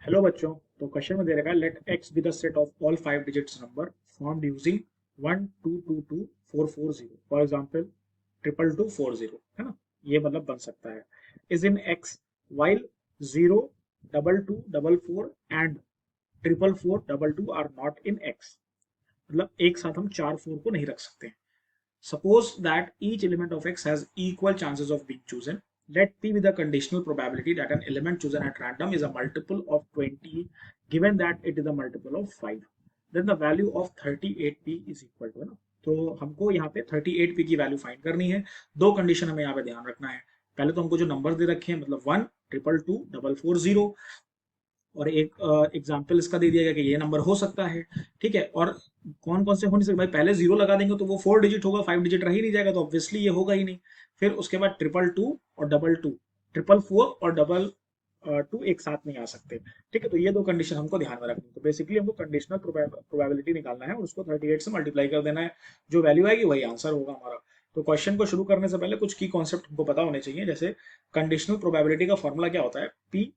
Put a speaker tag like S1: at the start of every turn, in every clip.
S1: Hello बच्चों। तो question में दे रखा है let x be the set of all 5 digits number formed using 1 2 2 2 4 4 0 for example 2 2 2 4 0 है ना। ये मतलब बन सकता है is in x while 0 2 2 4 4 and 4 4 2 2 are not in x. मतलब एक साथ हम चार फोर को नहीं रख सकते। Suppose that each element of X has equal chances of being chosen. Let P be the conditional probability that an element chosen at random is a multiple of 20 given that it is a multiple of 5. Then the value of 38P is equal to, है ना। तो हमको यहाँ पे 38P की value find करनी है। दो कंडीशन हमें यहाँ पे ध्यान रखना है। पहले तो हमको जो नंबर दे रखे हैं मतलब 1 2 2 2 4 4 0 और एक एग्जाम्पल इसका दे दिया गया कि ये नंबर हो सकता है। ठीक है, और कौन कौन से हो नहीं सकते भाई, पहले जीरो लगा देंगे तो वो 4 डिजिट होगा, 5 डिजिट रह ही नहीं जाएगा, तो ऑब्वियसली ये होगा ही नहीं। फिर उसके बाद 2 2 2 और 2 2 4 4 और 2 एक साथ नहीं आ सकते। ठीक है, तो ये दो कंडीशन हमको ध्यान में रखनी है। तो बेसिकली हमको कंडीशनल प्रोबेबिलिटी निकालना है और उसको 38 से मल्टीप्लाई कर देना है। जो वैल्यू आएगी वही आंसर होगा हमारा। तो क्वेश्चन को शुरू करने से पहले कुछ की कॉन्सेप्ट हमको पता होने चाहिए। जैसे कंडीशनल प्रोबेबिलिटी का फॉर्मूला क्या होता है, पी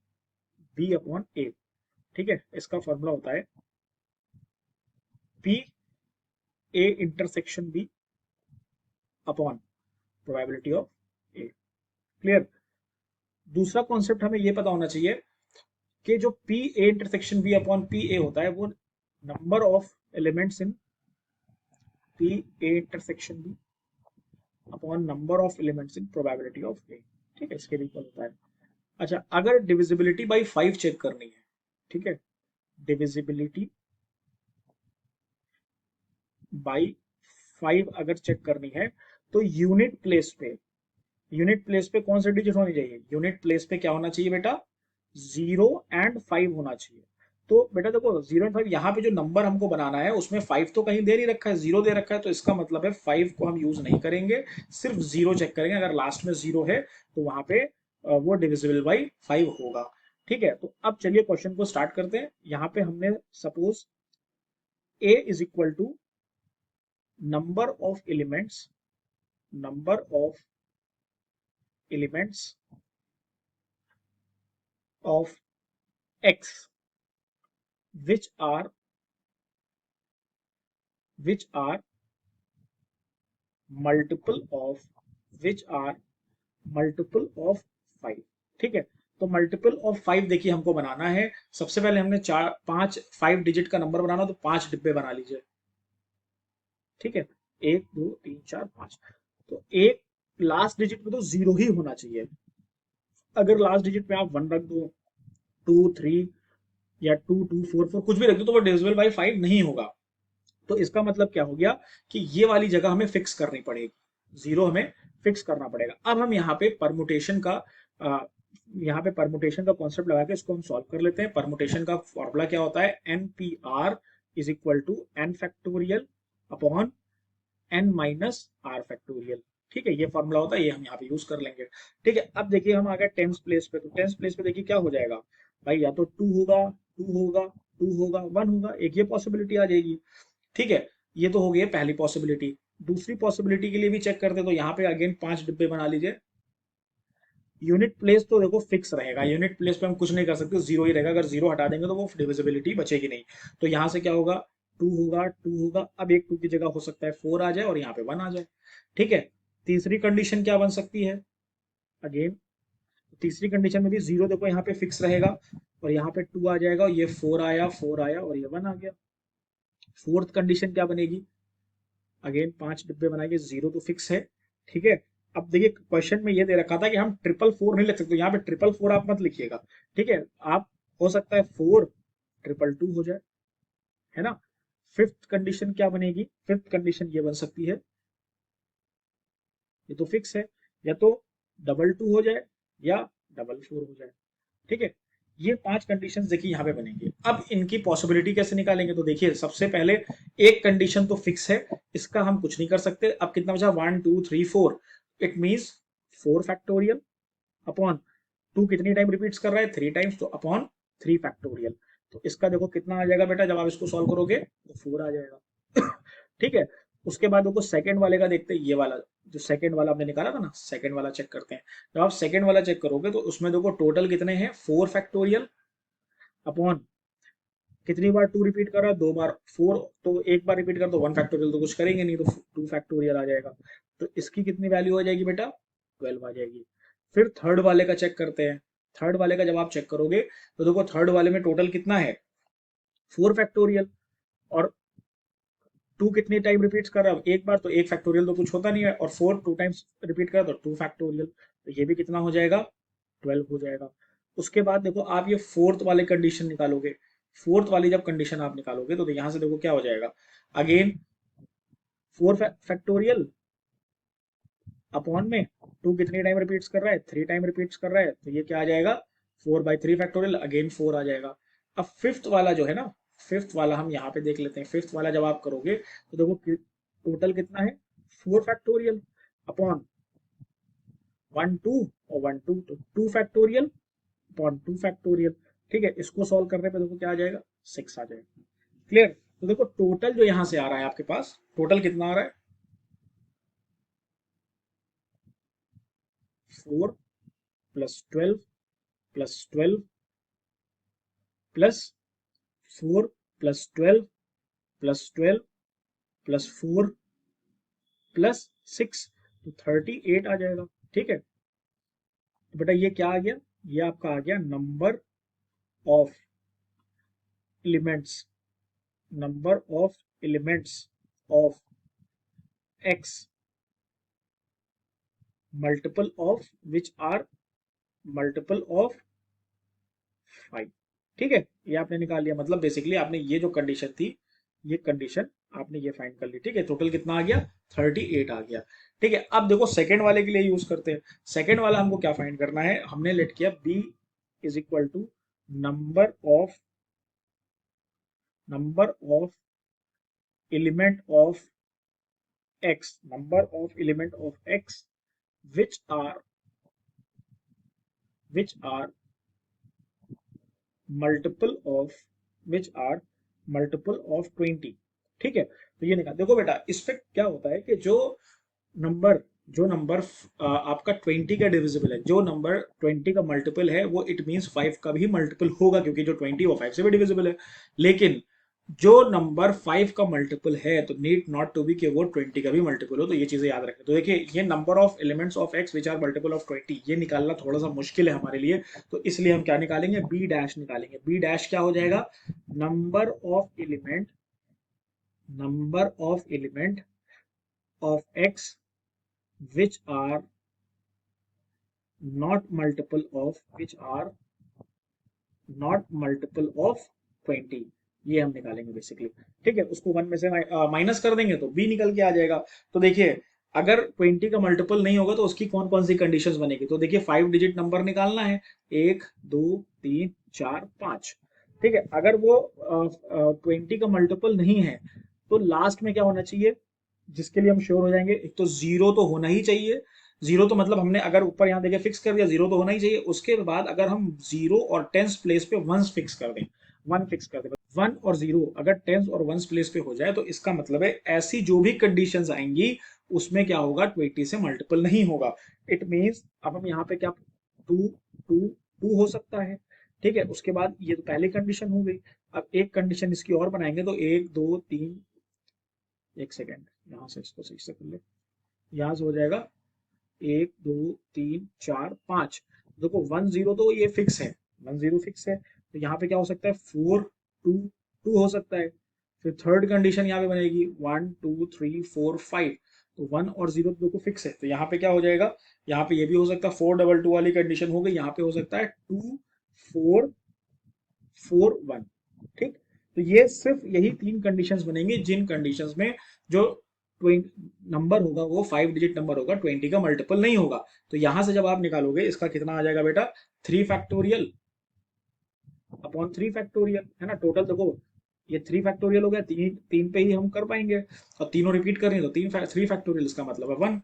S1: बी अपॉन ए। ठीक है, इसका फॉर्मूला होता है P A intersection B upon probability of A. Clear. दूसरा कॉन्सेप्ट हमें यह पता होना चाहिए कि जो P A intersection B upon P A होता है वो number of elements in P A intersection B upon number of elements in probability of A. ठीक है, इसके इक्वल होता है। अच्छा, अगर डिविजिबिलिटी बाई 5 चेक करनी है, ठीक है, डिविजिबिलिटी बाई 5 अगर चेक करनी है तो यूनिट प्लेस पे कौन सा डिजिट होनी चाहिए, यूनिट प्लेस पे क्या होना चाहिए बेटा, 0 और 5 होना चाहिए। तो बेटा देखो 0 और 5, यहाँ पे जो नंबर हमको बनाना है उसमें 5 तो कहीं दे नहीं रखा है, 0 दे रखा है, तो इसका मतलब है 5 को हम यूज नहीं करेंगे, सिर्फ 0 चेक करेंगे। अगर लास्ट में 0 है तो वहां पे वो डिविजिबल बाई 5 होगा। ठीक है, तो अब चलिए क्वेश्चन को स्टार्ट करते हैं। यहाँ पे हमने suppose a is equal to number of elements of x which are multiple of which are multiple of 5। ठीक है, तो मल्टीपल ऑफ 5 देखिए हमको बनाना है। सबसे पहले हमने चार पांच 5 डिजिट का नंबर बनाना, तो 5 डिब्बे बना लीजिए। ठीक है, 1 2 3 4 5। तो एक लास्ट डिजिट में तो 0 ही होना चाहिए। अगर लास्ट डिजिट पे आप 1 रख दो, 2 3 या 2 2 4 4 कुछ भी रख दो तो वो डिविजिबल बाई 5 नहीं होगा। तो इसका मतलब क्या हो गया कि ये वाली जगह हमें फिक्स करनी पड़ेगी, 0 हमें फिक्स करना पड़ेगा। अब हम यहाँ पे परमुटेशन का कॉन्सेप्ट लगा के इसको हम सॉल्व कर लेते हैं। परमुटेशन का फॉर्मूला क्या होता है, n P r is equal to n factorial upon n minus r factorial. ठीक है, ये फॉर्मूला होता है, ये हम यहाँ पे यूज कर लेंगे। ठीक है, अब देखिए हम आ गए टेंस प्लेस पे। तो टेंस प्लेस पे देखिए क्या हो जाएगा भाई, या तो 2 होगा, 2 होगा, 2 होगा, 1 होगा, एक ये पॉसिबिलिटी आ जाएगी। ठीक है, ये तो हो गई पहली पॉसिबिलिटी। दूसरी पॉसिबिलिटी के लिए भी चेक करते हैं, तो यहाँ पे अगेन 5 डिब्बे बना लीजिए। यूनिट प्लेस तो देखो फिक्स रहेगा, यूनिट प्लेस पे हम कुछ नहीं कर सकते, 0 ही रहेगा। अगर 0 हटा देंगे तो वो डिविजिबिलिटी बचेगी नहीं। तो यहाँ से क्या होगा, 2 होगा, 2 होगा, अब एक 2 की जगह हो सकता है 4 आ जाए और यहाँ पे 1 आ जाए। ठीक है, तीसरी कंडीशन क्या बन सकती है, अगेन तीसरी कंडीशन में भी 0 देखो यहाँ पे फिक्स रहेगा और यहाँ पे 2 आ जाएगा, ये 4 आया, 4 आया और ये 1 आ गया। फोर्थ कंडीशन क्या बनेगी, अगेन 5 डिब्बे बनाएंगे, 0 तो फिक्स है। ठीक है, अब देखिए क्वेश्चन में ये दे रखा था कि हम 444 नहीं लिख सकते, यहाँ पे 444 आप मत लिखिएगा। ठीक है, आप हो सकता है 4 2 2 हो जाए, है ना। फिफ्थ कंडीशन क्या बनेगी, फिफ्थ कंडीशन ये बन सकती है, ये तो फिक्स है, या तो 2 2 हो जाए या 4 4 हो जाए। ठीक है, ये 5 कंडीशन देखिए यहाँ पे बनेंगे। अब इनकी पॉसिबिलिटी कैसे निकालेंगे, तो देखिए सबसे पहले एक कंडीशन तो फिक्स है, इसका हम कुछ नहीं कर सकते। अब कितना बचा, 1 2 3 4, इट मीन्स 4 फैक्टोरियल अपॉन 2 कितनी टाइम रिपीट्स कर रहा है, 3 टाइम्स, तो अपॉन 3 फैक्टोरियल। तो इसका देखो कितना आ जाएगा बेटा, जब आप इसको सॉल्व करोगे तो 4 आ जाएगा। ठीक है, उसके बाद देखो सेकंड वाले का देखते हैं, ये वाला जो सेकंड वाला आपने निकाला था ना, सेकंड वाला चेक करते हैं। जब आप सेकंड वाला चेक करोगे तो उसमें देखो टोटल कितने हैं, 4 फैक्टोरियल अपॉन कितनी बार 2 रिपीट कर रहा है, 2 बार 4, तो एक बार रिपीट कर तो 1 फैक्टोरियल तो कुछ करेंगे नहीं, तो 2 फैक्टोरियल आ जाएगा। तो इसकी कितनी वैल्यू आ जाएगी बेटा, 12 आ जाएगी। फिर थर्ड वाले का चेक करते हैं। थर्ड वाले का जब आप चेक करोगे तो देखो थर्ड वाले में टोटल कितना है, 4 फैक्टोरियल। और 2 कितने टाइम रिपीट कर रहा है, एक बार, तो 1 फैक्टोरियल तो कुछ होता नहीं है, और 4 2 टाइम्स रिपीट कर रहा है तो 2 फैक्टोरियल, तो ये भी कितना हो जाएगा, 12 हो जाएगा। उसके बाद देखो आप ये फोर्थ वाले कंडीशन निकालोगे। फोर्थ वाली जब कंडीशन आप निकालोगे तो यहां से देखो क्या हो जाएगा, अगेन 4 फैक्टोरियल अपॉन में 2 कितनी टाइम रिपीट्स कर रहा है, 3 टाइम रिपीट्स कर रहा है, तो ये क्या आ जाएगा, 4/3 फैक्टोरियल, अगेन 4 आ जाएगा। अब फिफ्थ वाला जो है ना, फिफ्थ वाला हम यहाँ पे देख लेते हैं। फिफ्थ वाला जब आप करोगे तो देखो टोटल कितना है, 4 फैक्टोरियल अपॉन 1 2 और 1 2, तो 2 फैक्टोरियल अपॉन 2 फैक्टोरियल। ठीक है, इसको सॉल्व करने पे देखो क्या आ जाएगा, 6 आ जाएगा। क्लियर। तो देखो टोटल जो यहां से आ रहा है आपके पास, टोटल कितना आ रहा है, 4 plus 12 plus 12 plus 4 plus 12 plus 12 plus 4 plus 6, तो 38 आ जाएगा। ठीक है, तो बेटा ये क्या आ गया, ये आपका आ गया number of elements, number of elements of x multiple of which are multiple of 5। ठीक है, ये आपने निकाल लिया, मतलब बेसिकली आपने ये जो कंडीशन थी, ये कंडीशन आपने ये फाइंड कर ली। ठीक है, टोटल कितना आ गया, 38 आ गया। ठीक है, अब देखो सेकंड वाले के लिए यूज करते हैं। सेकंड वाला हमको क्या फाइंड करना है, हमने लेट किया b is equal to number of number of element of x, number of element of x which are which are multiple of which are multiple of 20। ठीक है, तो ये निकाल, देखो बेटा इस पे क्या होता है कि नंबर जो नंबर आपका 20 का डिविजिबल है, जो नंबर 20 का मल्टीपल है, वो इट मींस 5 का भी मल्टीपल होगा, क्योंकि जो 20 वो 5 से भी डिविजिबल है। लेकिन जो नंबर 5 का मल्टीपल है तो नीड नॉट टू बी कि वो 20 का भी मल्टीपल हो, तो ये चीजें याद रखें। तो देखिए ये number of elements of x which are multiple of 20, ये निकालना थोड़ा सा मुश्किल है हमारे लिए, तो इसलिए हम क्या निकालेंगे, बी डैश निकालेंगे। बी डैश क्या हो जाएगा, number of element, number of element of x which are not multiple of which are not multiple of 20, ये हम निकालेंगे बेसिकली। ठीक है, उसको 1 में से माइनस कर देंगे तो बी निकल के आ जाएगा। तो देखिए अगर 20 का मल्टीपल नहीं होगा तो उसकी कौन कौन सी कंडीशंस बनेगी, तो देखिए 5 डिजिट नंबर निकालना है, 1 2 3 4 5। ठीक है, अगर वो 20 का मल्टीपल नहीं है तो लास्ट में क्या होना चाहिए, जिसके लिए हम श्योर हो जाएंगे, एक तो जीरो तो होना ही चाहिए। जीरो तो मतलब हमने अगर ऊपर यहाँ देखिए फिक्स कर दिया, जीरो तो होना ही चाहिए। उसके बाद अगर हम जीरो और टेंस प्लेस पे वंस फिक्स कर दें, वन फिक्स कर दें, वन और जीरो अगर टेंस और वंस प्लेस पे हो जाए तो इसका मतलब है ऐसी जो भी कंडीशंस आएंगी उसमें क्या होगा, 20 से मल्टीपल नहीं होगा। इट मीन्स अब हम यहाँ पे क्या, टू टू टू हो सकता है। ठीक है, उसके बाद ये तो पहली कंडीशन हो गई। अब एक कंडीशन इसकी और बनाएंगे, तो 1 2 3, एक सेकेंड यहाँ से इसको सही से कर ले, यहाँ से हो जाएगा 1 2 3 4 5। देखो 1 0 तो ये फिक्स है, 1 0 फिक्स है, तो यहाँ पे क्या हो सकता है, 4 2 2 हो सकता है। फिर थर्ड कंडीशन यहाँ पे बनेगी 1 2 3 4 5, तो 1 और 0 तो देखो फिक्स है, तो यहाँ पे क्या हो जाएगा, यहाँ पे ये भी हो सकता है 4 2 2 वाली कंडीशन हो गई, यहाँ पे हो सकता है 2 4 4 1। ठीक, तो ये सिर्फ यही 3 कंडीशंस बनेंगे जिन कंडीशंस में जो नंबर होगा वो 5 डिजिट नंबर होगा, 20 का मल्टीपल नहीं होगा। तो यहां से जब आप निकालोगे इसका कितना आ जाएगा बेटा, 3 फैक्टोरियल अपॉन 3 फैक्टोरियल, है ना। टोटल देखो ये 3 फैक्टोरियल हो गया, तीन तीन पे ही हम कर पाएंगे, और तीनों रिपीट कर रहे हैं तो 3 फैक्टोरियल, इसका मतलब है 1।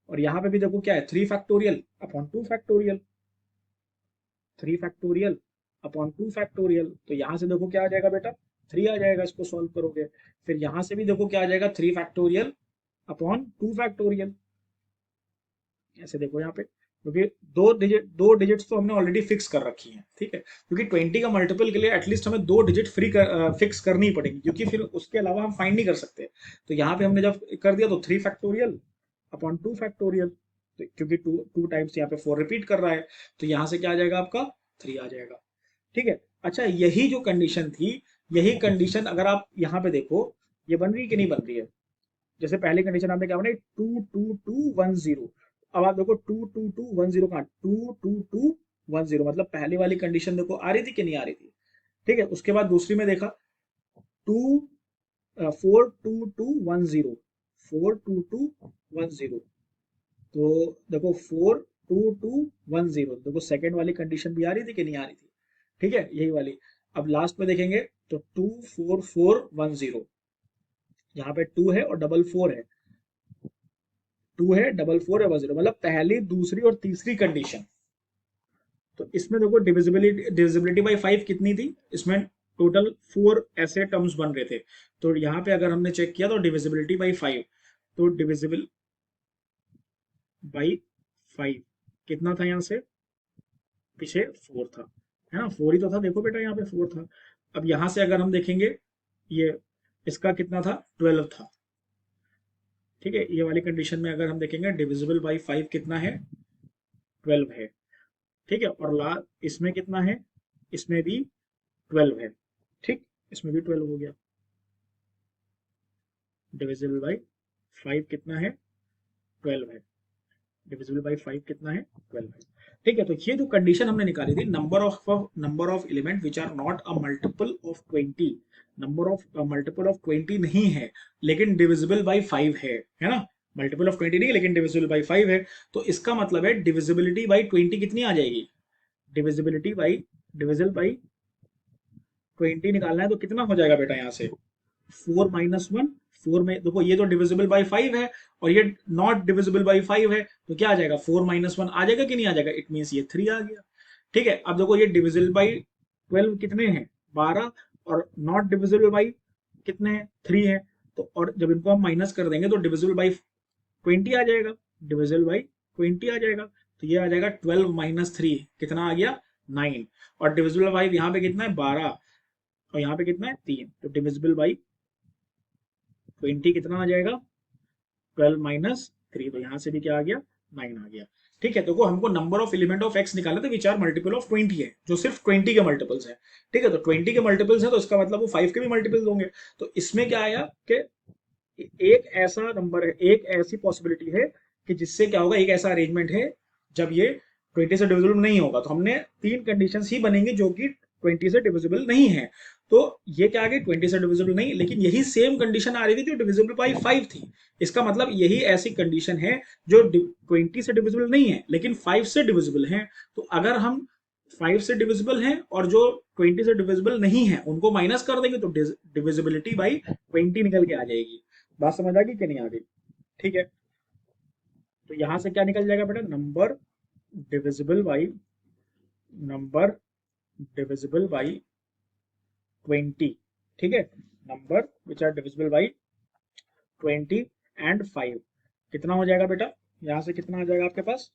S1: और यहाँ पे भी देखो क्या है, 3 factorial upon 2 factorial, 3 factorial upon 2 factorial, तो यहां से देखो क्या आ जाएगा बेटा, 3 आ जाएगा, इसको सॉल्व करोगे। फिर यहां से भी देखो क्या आ जाएगा, 3 फैक्टोरियल अपॉन 2 फैक्टोरियल, ऐसे देखो यहाँ पे क्योंकि दो डिजिट्स तो हमने ऑलरेडी फिक्स कर रखी हैं, ठीक है, क्योंकि 20 का मल्टीपल के लिए एटलीस्ट हमें दो डिजिट फिक्स करनी ही पड़ेगी, क्योंकि फिर उसके अलावा हम फाइंड नहीं कर सकते। तो यहाँ पे हमने जब कर दिया तो 3 फैक्टोरियल अपॉन 2 फैक्टोरियल, तो क्योंकि टू टू टाइम्स यहाँ पे 4 रिपीट कर रहा है, तो यहाँ से क्या आ जाएगा आपका 3 आ जाएगा, ठीक है। अच्छा, यही जो कंडीशन थी, यही कंडीशन अगर आप यहाँ पे देखो, ये बन रही है कि नहीं बन रही है। जैसे पहली कंडीशन आपने क्या बनाई, 2 2 2 1 0। अब आप देखो 2 2 2 1 0 कहाँ, 2 2 2 1 0, मतलब पहली वाली कंडीशन देखो आ रही थी कि नहीं आ रही थी, ठीक है। उसके बाद दूसरी में देखा 4 2 2 1 0, 4 2 2 1 0, तो देखो 4 2 2 1 0, देखो सेकेंड वाली कंडीशन भी आ रही थी कि नहीं आ रही थी, ठीक है, यही वाली। अब लास्ट में देखेंगे तो 2 4 4 1 0, यहाँ पे 2 है और डबल 4 है, 2 है डबल 4 है 1 0, मतलब पहली दूसरी और तीसरी कंडीशन। तो इसमें देखो डिविजिबिलिटी बाई 5 कितनी थी, इसमें टोटल 4 ऐसे टर्म्स बन रहे थे। तो यहाँ पे अगर हमने चेक किया तो डिविजिबिलिटी बाई 5, तो डिविजिबल बाई 5 कितना था, यहाँ से पीछे 4 था, है ना, 4 ही तो था, देखो बेटा यहाँ पे 4 था। अब यहाँ से अगर हम देखेंगे, ये इसका कितना था, 12 था, ठीक है। ये वाली कंडीशन में अगर हम देखेंगे डिविजिबल बाई 5 कितना है, 12 है, ठीक है। और इसमें कितना है, इसमें भी 12 है, ठीक, इसमें भी 12 हो गया। डिविजिबल बाई 5 कितना है, 12 है, डिविजिबल बाई 5 कितना है, 12 है, ठीक है। तो ये जो कंडीशन हमने निकाली थी, number of element which are not a multiple of 20, number of multiple of 20 नहीं है लेकिन डिविजिबल बाई 5 है ना, मल्टीपल ऑफ 20 नहीं लेकिन डिविजिबल बाई 5 है। तो इसका मतलब है डिविजिबिलिटी बाई 20 कितनी आ जाएगी, डिविजिबिलिटी बाई डिविजल बाई 20 निकालना है तो कितना हो जाएगा बेटा, यहाँ से 4 - 1, 4 में देखो ये तो डिविजिबल बाई 5 है और ये नॉट डिविजिबल बाई 5 है, तो क्या आ जाएगा 4 - 1 आ जाएगा कि नहीं आ जाएगा, इट मीन ये 3 आ गया, ठीक है। अब देखो ये डिविजिबल बाई 12 कितने हैं, 12, और नॉट डिविजिबल बाई कितने हैं, 3 है। तो और जब इनको हम माइनस कर देंगे तो डिविजिबल बाई 20 आ जाएगा, डिविजिबल बाई 20 आ जाएगा, तो ये आ जाएगा 12 - 3 कितना आ गया, 9, और डिविजिबल बाई यहाँ पे कितना है, 12, और यहाँ पे कितना है, 3, तो डिविजिबल बाई 20 कितना आ जाएगा, 12 - 3, तो यहाँ से भी क्या आ गया, 9 आ गया, ठीक है। देखो हमको number of element of x निकालना था विच आर मल्टीपल ऑफ 20 है, जो सिर्फ 20 के मल्टीपल्स है, ठीक है। तो 20 के मल्टीपल्स है तो इसका मतलब वो 5 के भी मल्टीपल्स होंगे। तो इसमें क्या आया कि एक ऐसा नंबर है, एक ऐसी पॉसिबिलिटी है कि जिससे क्या होगा, एक ऐसा अरेंजमेंट है जब ये 20 से डिविजिबल नहीं होगा, तो हमने 3 कंडीशन ही बनेंगे जो कि 20 से डिविजिबल नहीं है। तो ये क्या आ गई, 20 से डिविजिबल नहीं, लेकिन यही सेम कंडीशन आ रही थी जो डिविजिबल बाई 5 थी। इसका मतलब यही ऐसी कंडीशन है जो 20 से डिविजिबल नहीं है लेकिन 5 से डिविजिबल है। तो अगर हम 5 से डिविजिबल हैं और जो 20 से डिविजिबल नहीं है उनको माइनस कर देंगे तो डिविजिबिलिटी बाई 20 निकल के आ जाएगी। बात समझ आ गई कि नहीं आ गई, ठीक है। तो यहां से क्या निकल जाएगा बेटा, divisible by number divisible by 20, ठीक है, number which are divisible by 20 and 5 कितना हो जाएगा बेटा, यहां से कितना आ जाएगा आपके पास,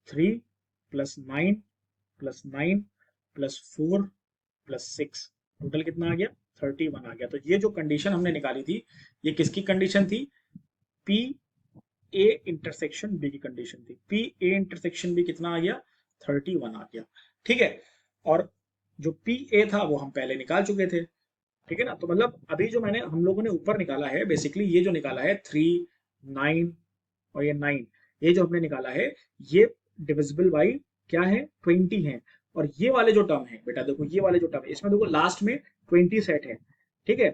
S1: 3 + 9 + 9 + 4 + 6, टोटल कितना आ गया, 31 आ गया। तो ये जो कंडीशन हमने निकाली थी, ये किसकी कंडीशन थी, पी ए इंटरसेक्शन बी की कंडीशन थी। पी ए इंटरसेक्शन बी कितना आ गया, 31 आ गया, ठीक है। और जो पी ए था वो हम पहले निकाल चुके थे, ठीक है ना। तो मतलब अभी जो मैंने हम लोगों ने ऊपर निकाला है, बेसिकली ये जो निकाला है 3 9 और ये 9, ये जो हमने निकाला है ये डिविजिबल बाई क्या है, 20 है। और ये वाले जो टर्म है बेटा, देखो ये वाले जो टर्म है इसमें देखो लास्ट में 20 सेट है, ठीक है।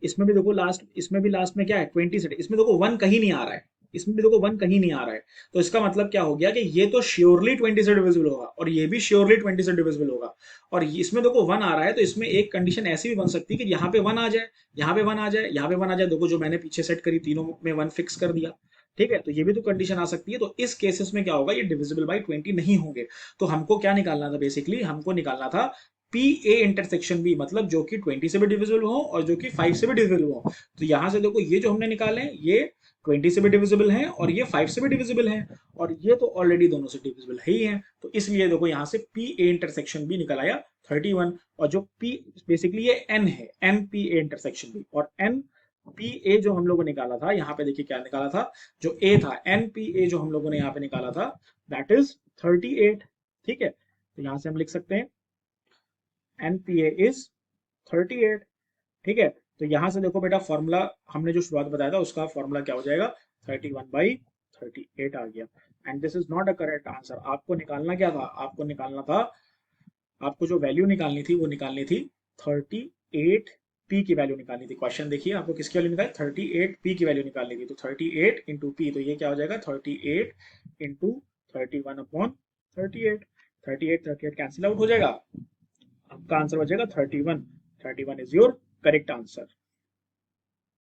S1: इसमें भी देखो लास्ट, इसमें भी लास्ट में क्या है, 20 सेट, इसमें देखो 1 कहीं नहीं आ रहा है, इसमें भी देखो 1 कहीं नहीं आ रहा है। तो इसका मतलब क्या हो गया कि ये तो श्योरली 20 से डिविजिबल होगा और ये भी श्योरली 20 से डिविजिबल होगा। और इसमें देखो 1 आ रहा है तो इसमें एक कंडीशन ऐसी भी बन सकती है कि यहाँ पे 1 आ जाए, यहाँ पे 1 आ जाए, यहाँ पे 1 आ जाए, देखो जो मैंने पीछे सेट करी तीनों में 1 फिक्स कर दिया, ठीक है। तो ये भी तो कंडीशन आ सकती है। तो इस केसेस में क्या होगा, ये डिविजिबल बाई 20 नहीं होंगे। तो हमको क्या निकालना था, बेसिकली हमको निकालना था पी ए इंटरसेक्शन बी, मतलब जो कि 20 से भी डिविजिबल हो और जो कि 5 से भी डिविजिबल हो। तो यहां से देखो ये जो हमने निकाले ये 20 से भी डिविजिबल है और ये 5 से भी डिविजिबल है, और ये तो ऑलरेडी दोनों से डिविजिबल है ही है। तो इसलिए देखो यहाँ से पी ए इंटरसेक्शन भी निकल आया 31, और जो पी बेसिकली ये एन है, एन पी ए इंटरसेक्शन भी, और एन पी ए जो हम लोगों ने निकाला था, यहाँ पे देखिए क्या निकाला था, जो ए था एन पी ए जो हम लोगों ने यहाँ पे निकाला था, दैट इज 38। ठीक है, तो यहाँ से हम लिख सकते हैं एन पी ए इज 38। ठीक है, तो यहां से देखो बेटा फॉर्मूला हमने जो शुरुआत बताया था उसका फॉर्मूला क्या हो जाएगा, 31/38 आ गया। And this is not a correct answer. आपको निकालना क्या था, आपको निकालना था, आपको जो वैल्यू निकालनी थी वो निकालनी थी 38 पी की वैल्यू निकालनी थी। क्वेश्चन देखिए आपको किसकी वैल्यू निकाली, 38 पी की वैल्यू निकालनी थी। तो 38 इंटू पी, तो ये क्या हो जाएगा 38 इंटू 31/38। 38 कैंसिल आउट हो जाएगा, आपका आंसर बचेगा 31। 31 इज योर करेक्ट आंसर।